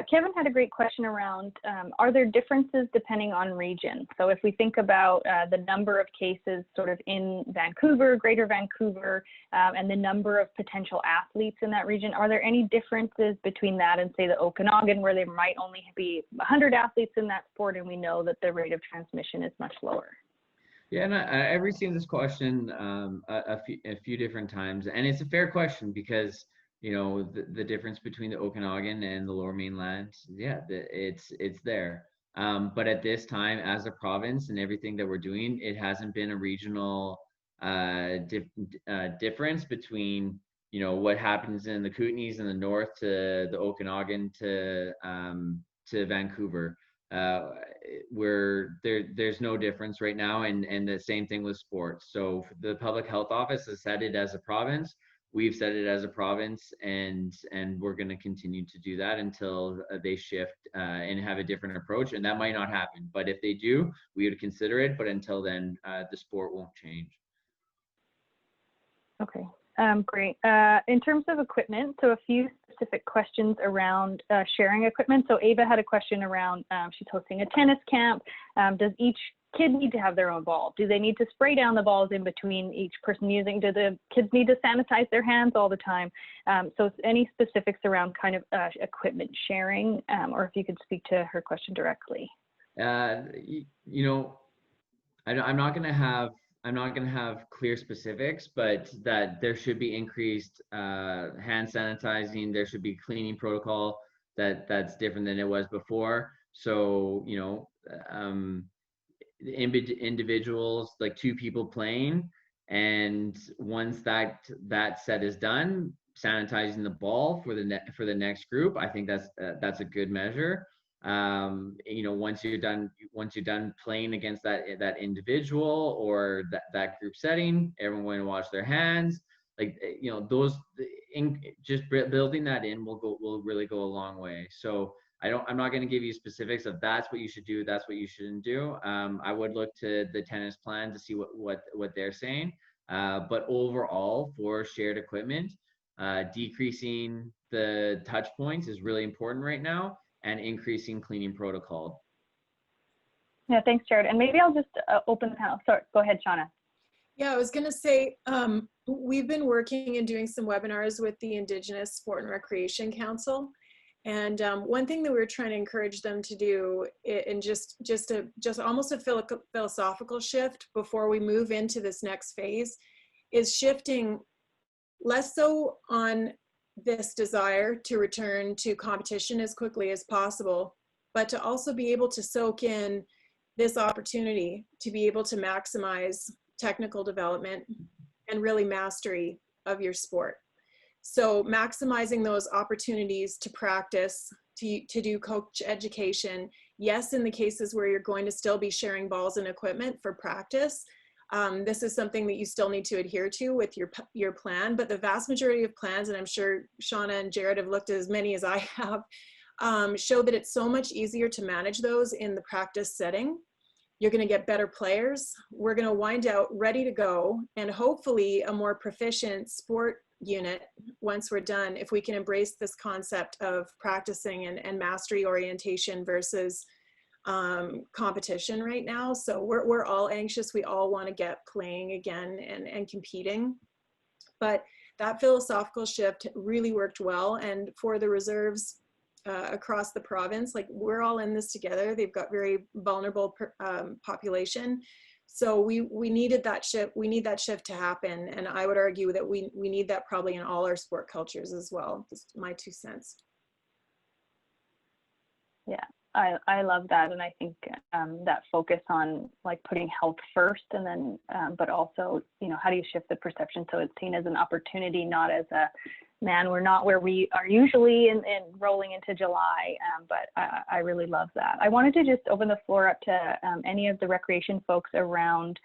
Kevin had a great question around, are there differences depending on region? So if we think about the number of cases sort of in Vancouver, Greater Vancouver, and the number of potential athletes in that region, are there any differences between that and say the Okanagan, where there might only be 100 athletes in that sport, and we know that the rate of transmission is much lower? Yeah, and I've received this question a few different times, and it's a fair question because, you know, the difference between the Okanagan and the Lower Mainland, yeah, it's there. But at this time, as a province and everything that we're doing, it hasn't been a regional difference between, you know, what happens in the Kootenays in the north to the Okanagan to Vancouver. There's no difference right now, and the same thing with sports. So the public health office has set it as a province. We've set it as a province, and we're going to continue to do that until they shift and have a different approach. And that might not happen, but if they do, we would consider it. But until then, the sport won't change. Okay, great. In terms of equipment, so a few specific questions around sharing equipment. So Ava had a question around, she's hosting a tennis camp. Does each kid need to have their own ball? Do they need to spray down the balls in between each person using? Do the kids need to sanitize their hands all the time? So any specifics around kind of equipment sharing, or if you could speak to her question directly. You know, I'm not going to have clear specifics, but that there should be increased hand sanitizing. There should be cleaning protocol that's different than it was before. So, you know, individuals, like 2 people playing, and once that set is done, sanitizing the ball for the next group, I think that's a good measure. You know, once you're done playing against that individual or that group setting, everyone going to wash their hands. Like, you know, just building that in will really go a long way. So I'm not going to give you specifics of that's what you should do, that's what you shouldn't do. I would look to the tennis plan to see what they're saying. But overall, for shared equipment, decreasing the touch points is really important right now, and increasing cleaning protocol. Yeah, thanks, Jared. And maybe I'll just open the panel. Sorry, go ahead, Shauna. Yeah, I was going to say, we've been working and doing some webinars with the Indigenous Sport and Recreation Council. And one thing that we were trying to encourage them to do, and just almost a philosophical shift before we move into this next phase, is shifting less so on this desire to return to competition as quickly as possible, but to also be able to soak in this opportunity to be able to maximize technical development and really mastery of your sport. So maximizing those opportunities to practice, to do coach education. Yes, in the cases where you're going to still be sharing balls and equipment for practice, this is something that you still need to adhere to with your plan. But the vast majority of plans, and I'm sure Shauna and Jared have looked at as many as I have, show that it's so much easier to manage those in the practice setting. You're going to get better players. We're going to wind out ready to go, and hopefully a more proficient sport unit once we're done, if we can embrace this concept of practicing and mastery orientation versus competition right now. So we're all anxious. We all want to get playing again and competing. But that philosophical shift really worked well. And for the reserves across the province, like, we're all in this together. They've got very vulnerable population. So we needed that shift. We need that shift to happen. And I would argue that we need that probably in all our sport cultures as well. Just my 2 cents. Yeah, I love that. And I think that focus on like putting health first, and then, but also, you know, how do you shift the perception so it's seen as an opportunity, not as a, man, we're not where we are usually in rolling into July, but I really love that. I wanted to just open the floor up to any of the recreation folks around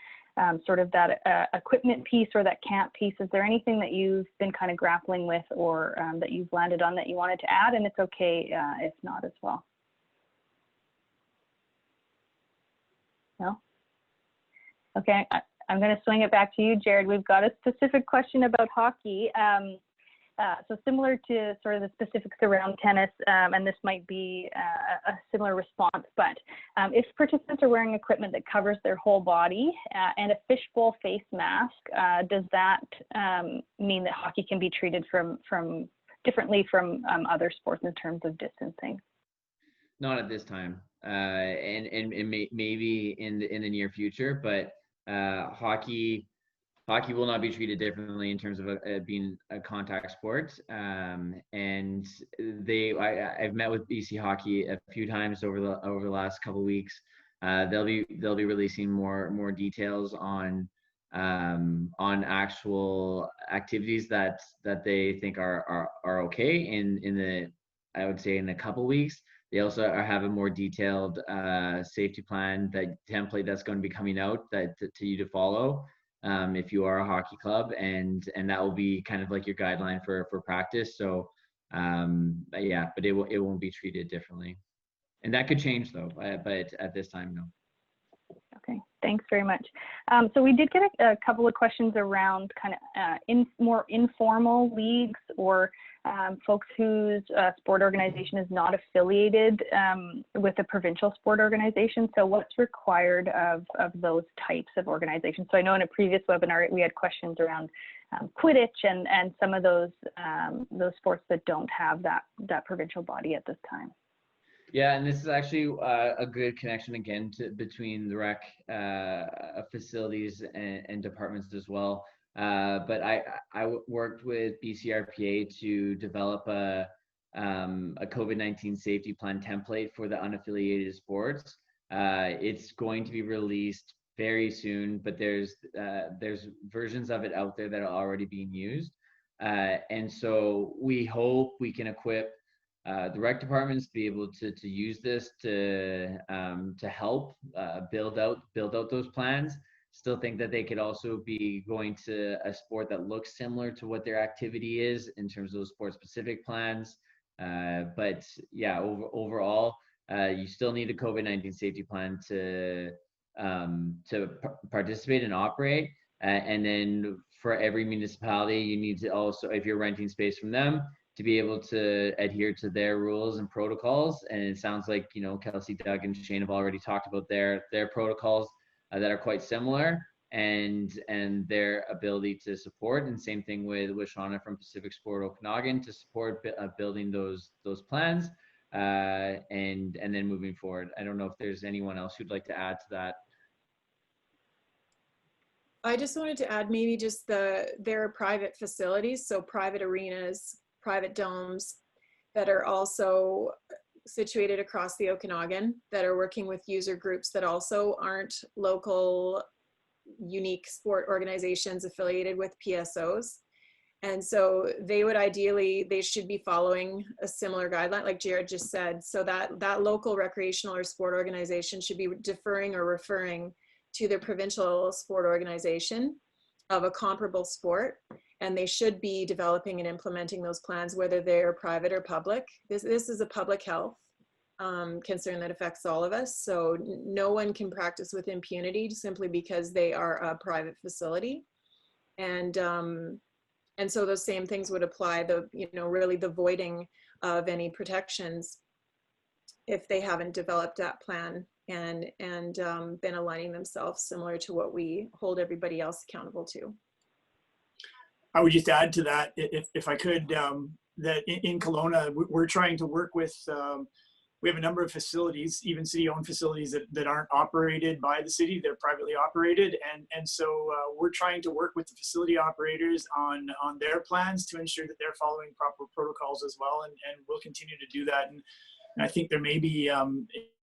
sort of that equipment piece or that camp piece. Is there anything that you've been kind of grappling with, or that you've landed on that you wanted to add? And it's okay if not as well. No? Okay, I'm going to swing it back to you, Jared. We've got a specific question about hockey. So similar to sort of the specifics around tennis, and this might be a similar response, but if participants are wearing equipment that covers their whole body and a fishbowl face mask, does that mean that hockey can be treated differently from other sports in terms of distancing? Not at this time, and maybe in the near future, but hockey will not be treated differently in terms of being a contact sport. And I've met with BC Hockey a few times over the last couple of weeks. They'll be releasing more details on actual activities that they think are okay in the, I would say, in a couple of weeks. They also have a more detailed safety plan, that template that's going to be coming out to you to follow if you are a hockey club, and that will be kind of like your guideline for practice. So yeah, but it won't be treated differently, and that could change though. But at this time, no. Okay, thanks very much. So we did get a couple of questions around kind of more informal leagues, or folks whose sport organization is not affiliated with a provincial sport organization. So what's required of those types of organizations? So I know in a previous webinar we had questions around Quidditch and some of those sports that don't have that provincial body at this time. Yeah, and this is actually a good connection again between the rec facilities and departments as well. But I worked with BCRPA to develop a COVID-19 safety plan template for the unaffiliated sports. It's going to be released very soon, but there's versions of it out there that are already being used. And so we hope we can equip the rec departments to be able to use this to help build out those plans. Still think that they could also be going to a sport that looks similar to what their activity is in terms of those sport specific plans. But yeah, overall, you still need a COVID-19 safety plan to participate and operate. And then for every municipality, you need to also, if you're renting space from them, to be able to adhere to their rules and protocols. And it sounds like, you know, Kelsey, Doug, and Shane have already talked about their protocols that are quite similar. and their ability to support. And same thing with Shauna from PacificSport Okanagan to support building those plans and then moving forward. I don't know if there's anyone else who'd like to add to that. I just wanted to add maybe just there are private facilities, so private arenas, private domes that are also situated across the Okanagan that are working with user groups that also aren't local unique sport organizations affiliated with PSOs. And so they should be following a similar guideline like Jared just said, so that local recreational or sport organization should be deferring or referring to their provincial sport organization of a comparable sport, and they should be developing and implementing those plans, whether they're private or public. This is a public health concern that affects all of us, so no one can practice with impunity simply because they are a private facility. And so those same things would apply, really the voiding of any protections if they haven't developed that plan and been aligning themselves similar to what we hold everybody else accountable to. I would just add to that, if I could, that in Kelowna, we're trying to work with, we have a number of facilities, even city-owned facilities that aren't operated by the city, they're privately operated. And so we're trying to work with the facility operators on their plans to ensure that they're following proper protocols as well. And we'll continue to do that. And I think there may be,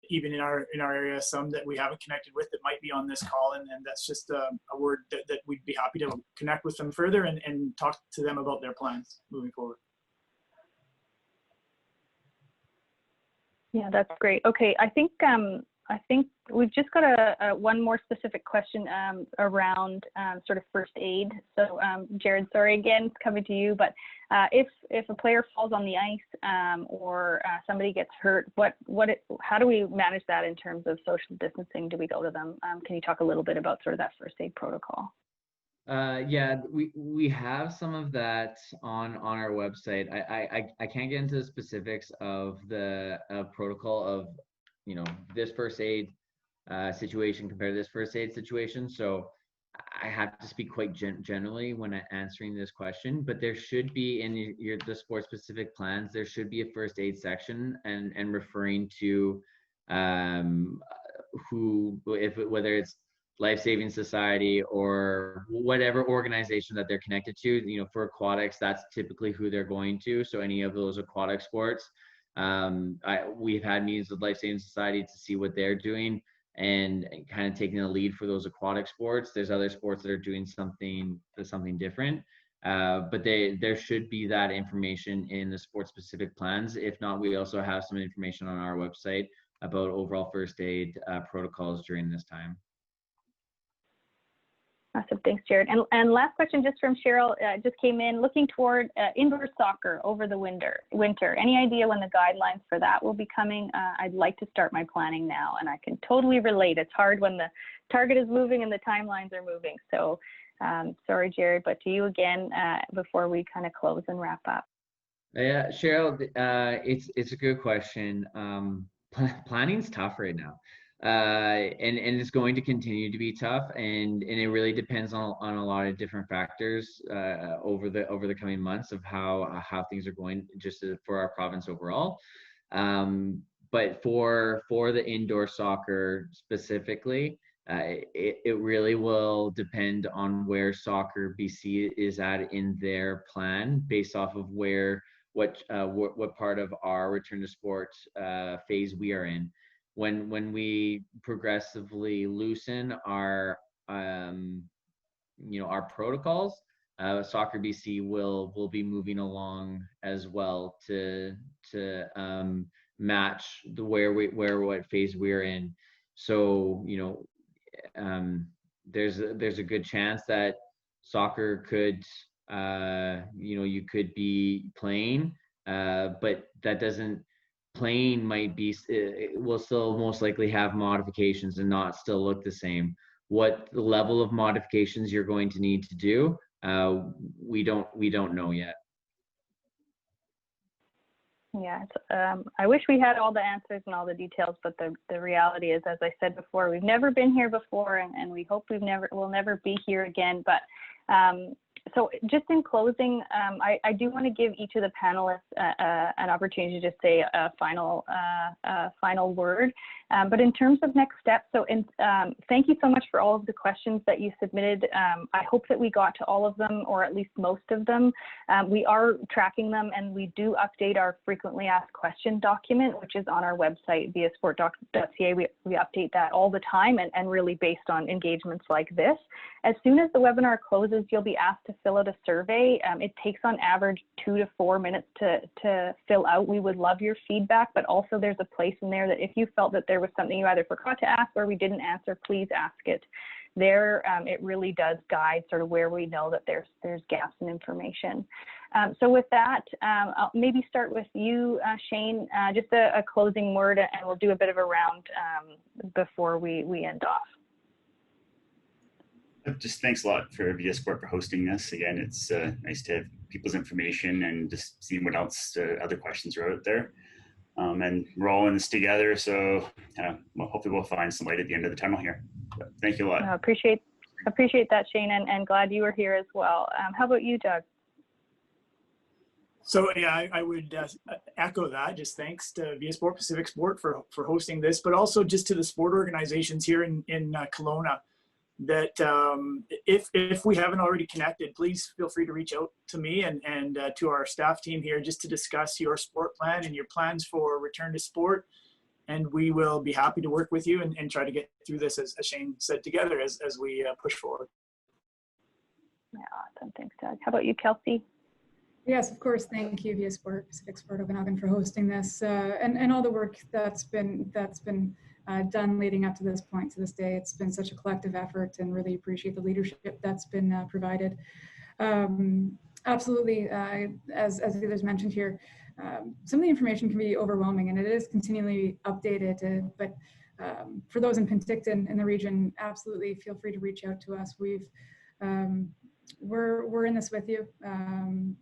even in our area, some that we haven't connected with that might be on this call, and that's just a word that we'd be happy to connect with them further and talk to them about their plans moving forward. Yeah, that's great. Okay, I think we've just got a one more specific question around sort of first aid. So Jared, sorry again, it's coming to you, but if a player falls on the ice or somebody gets hurt, how do we manage that in terms of social distancing? Do we go to them? Can you talk a little bit about sort of that first aid protocol? Yeah, we have some of that on our website. I can't get into the specifics of the protocol of this first aid situation compared to this first aid situation. So I have to speak quite generally when I'm answering this question, but there should be in the sport specific plans, there should be a first aid section and referring to whether it's Life Saving Society or whatever organization that they're connected to. For aquatics, that's typically who they're going to. So any of those aquatic sports, we've had meetings with Life Saving Society to see what they're doing and kind of taking the lead for those aquatic sports. There's other sports that are doing something different, but there should be that information in the sport specific plans. If not, we also have some information on our website about overall first aid protocols during this time. Awesome, thanks, Jared. And last question just from Cheryl, just came in, looking toward indoor soccer over the winter. Any idea when the guidelines for that will be coming? I'd like to start my planning now, and I can totally relate. It's hard when the target is moving and the timelines are moving. So sorry, Jared, but to you again before we kind of close and wrap up. Yeah, Cheryl, it's a good question. Planning's tough right now. And it's going to continue to be tough, and it really depends on a lot of different factors over the coming months of how things are going just for our province overall. But for the indoor soccer specifically, it really will depend on where Soccer BC is at in their plan, based off of what part of our return to sport phase we are in. When we progressively loosen our our protocols, Soccer BC will be moving along as well to match what phase we're in. So there's a good chance that soccer could you could be playing, but that doesn't. Playing will still most likely have modifications and not still look the same. What the level of modifications you're going to need to do, we don't know yet. Yeah, I wish we had all the answers and all the details, but the reality is, as I said before, we've never been here before, and we hope we'll never be here again. But so just in closing, I do want to give each of the panelists an opportunity to say a final word. But in terms of next steps, thank you so much for all of the questions that you submitted. I hope that we got to all of them, or at least most of them. We are tracking them, and we do update our frequently asked question document, which is on our website, viasport.ca. We update that all the time, and really based on engagements like this. As soon as the webinar closes, you'll be asked to fill out a survey. It takes on average 2 to 4 minutes to fill out. We would love your feedback, but also there's a place in there that if you felt that there was something you either forgot to ask or we didn't answer, please ask it. There, it really does guide sort of where we know that there's gaps in information. So with that, I'll maybe start with you, Shane, just a closing word, and we'll do a bit of a round before we end off. Just thanks a lot for VS Sport for hosting this. Again, it's nice to have people's information and just see what else other questions are out there. And we're all in this together, so well, hopefully we'll find some light at the end of the tunnel here. But thank you a lot. Appreciate that, Shane, and glad you were here as well. How about you, Doug? So yeah, I would echo that. Just thanks to VS Sport, PacificSport for hosting this, but also just to the sport organizations here in Kelowna. That if we haven't already connected, please feel free to reach out to me and to our staff team here just to discuss your sport plan and your plans for return to sport. And we will be happy to work with you and try to get through this, as Shane said, together as we push forward. Yeah, awesome. Thanks, Doug. How about you, Kelsey? Yes, of course. Thank you, VS Sport, PacificSport Okanagan, for hosting this and all the work that's been done leading up to this point, to this day. It's been such a collective effort, and really appreciate the leadership that's been provided. Absolutely, as the others mentioned here, some of the information can be overwhelming, and it is continually updated. But for those in Penticton in the region, absolutely feel free to reach out to us. We're in this with you, and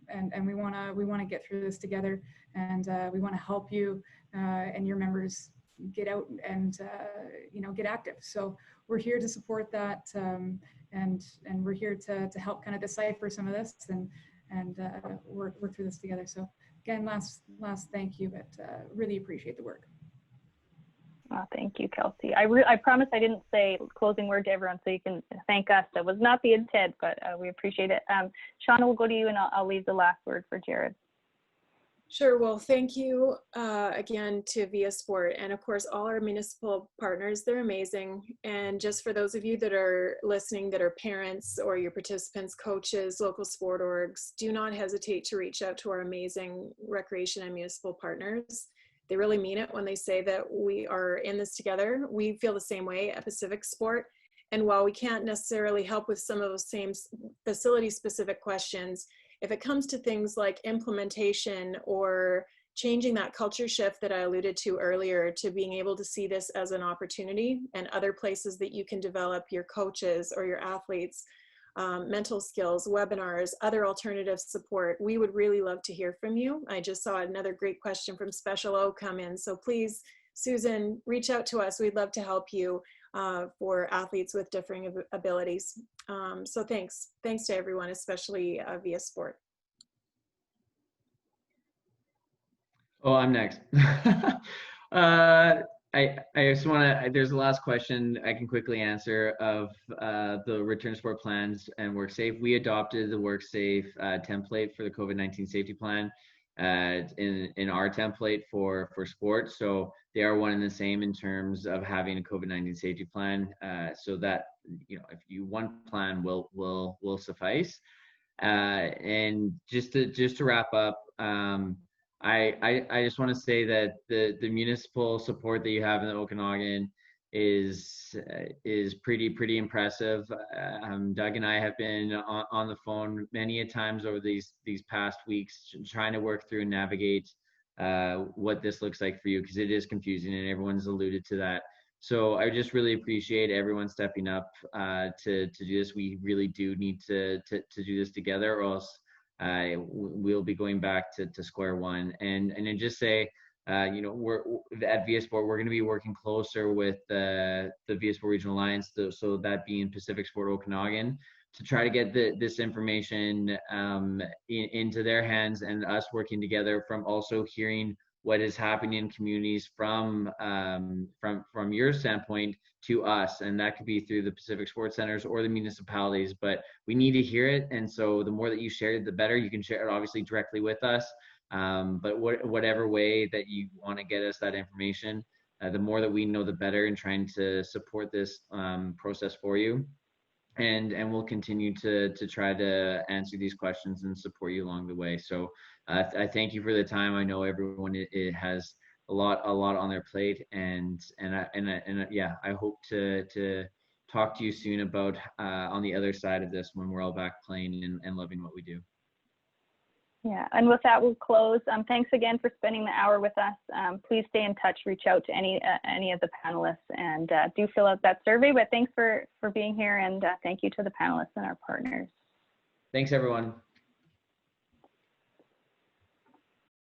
we want to get through this together, and we want to help you and your members get out and get active. So we're here to support that, and we're here to help kind of decipher some of this and work through this together. So again, last thank you, but really appreciate the work. Oh, thank you, Kelsey. I promise I didn't say closing word to everyone so you can thank us. That was not the intent, but we appreciate it. Shauna, we'll go to you, and I'll leave the last word for Jared. Sure. Well, thank you again to VS Sport, and of course all our municipal partners. They're amazing. And just for those of you that are listening that are parents or your participants, coaches, local sport orgs, do not hesitate to reach out to our amazing recreation and municipal partners. They really mean it when they say that we are in this together. We feel the same way at PacificSport. And while we can't necessarily help with some of those same facility specific questions, if it comes to things like implementation or changing that culture shift that I alluded to earlier, to being able to see this as an opportunity and other places that you can develop your coaches or your athletes, mental skills, webinars, other alternative support, we would really love to hear from you. I just saw another great question from Special O come in. So please, Susan, reach out to us. We'd love to help you for athletes with differing abilities. So thanks to everyone, especially VS Sport. Oh, I'm next. I just want to, there's the last question I can quickly answer of the return sport plans and WorkSafe. We adopted the WorkSafe template for the COVID-19 safety plan in our template for sport. So they are one and the same in terms of having a COVID-19 safety plan, so that, if you one plan will suffice. And just to wrap up, I just want to say that the municipal support that you have in the Okanagan is pretty impressive. Doug and I have been on the phone many a times over these past weeks, trying to work through and navigate what this looks like for you, because it is confusing and everyone's alluded to that. So I just really appreciate everyone stepping up to do this. We really do need to do this together, or else we'll be going back to square one. And then just say, we're at VS Sport, we're going to be working closer with the VS Sport Regional Alliance, so that being PacificSport Okanagan, to try to get this information into their hands, and us working together from also hearing what is happening in communities from your standpoint to us. And that could be through the Pacific Sports Centers or the municipalities, but we need to hear it. And so the more that you share it, the better. You can share it obviously directly with us, but whatever way that you want to get us that information, the more that we know, the better, in trying to support this process for you. And we'll continue to try to answer these questions and support you along the way. So I thank you for the time. I know everyone it has a lot on their plate, and yeah, I hope to talk to you soon about on the other side of this, when we're all back playing and loving what we do. Yeah, and with that, we'll close. Thanks again for spending the hour with us. Please stay in touch, reach out to any of the panelists, and do fill out that survey. But thanks for being here, and thank you to the panelists and our partners. Thanks, everyone.